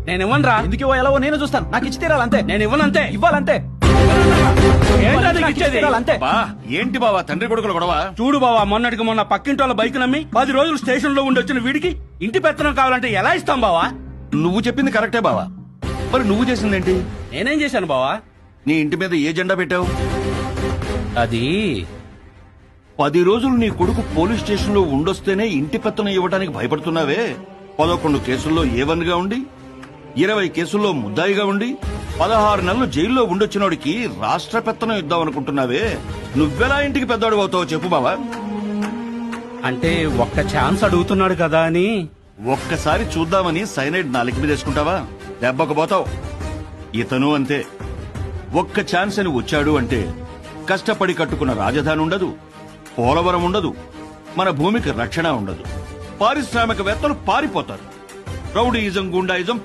నేను ఇవ్వనురా. ఎందుకు ఎలాగో నేను చూస్తాను. నాకు ఇచ్చి తీరాలంతే. నేను ఇవ్వనంతే. ఇవ్వాలంతే. ఏంట్రా నీకు ఇచ్చేది? తీరాలంతే. బా ఏంటి బావా తండ్రి కొడుకులు గొడవ? చూడు బావా, మొన్నటికి మొన్న పక్కింటి వాళ్ళ బైక్ నమ్మి 10 రోజులు స్టేషన్ లో ఉండి వచ్చిన వీడికి ఇంటి పెత్తనం కావాలంటే ఎలా ఇస్తాం బావా? నువ్వు చెప్పింది కరెక్టే బావా. మరి నువ్వు చేసిందేంటి? నేనేం చేశాను బావా? నీ ఇంటి మీద ఏ జెండా పెట్టావు? అది 10 రోజులు నీ కొడుకు పోలీస్ స్టేషన్ లో ఉండొస్తేనే ఇంటి పెత్తనం ఇవ్వడానికి భయపడుతున్నావే. 11 కేసుల్లో A1 గా ఉండి 20 కేసుల్లో ముద్దాయిగా ఉండి 16 నెలలు జైల్లో ఉండొచ్చినోడికి రాష్ట్ర పెత్తనం ఇద్దాం అనుకుంటున్నావే. నువ్వెలా ఇంటికి పెద్దవాడు అవుతావో చెప్పు బావా. అంటే ఒక్క ఛాన్స్ అడుగుతున్నాడు కదా అని. ఒక్కసారి చూద్దామని సైనైడ్ నాలుగు మీద వేసుకుంటావా? దెబ్బకు పోతావు. ఇతను అంతే. ఒక్క ఛాన్స్ అని వచ్చాడు అంటే కష్టపడి కట్టుకున్న రాజధాని ఉండదు, పోలవరం ఉండదు, మన భూమికి రక్షణ ఉండదు. పారిశ్రామికవేత్తలు పారిపోతారు. రౌడీయిజం, గుండాయిజం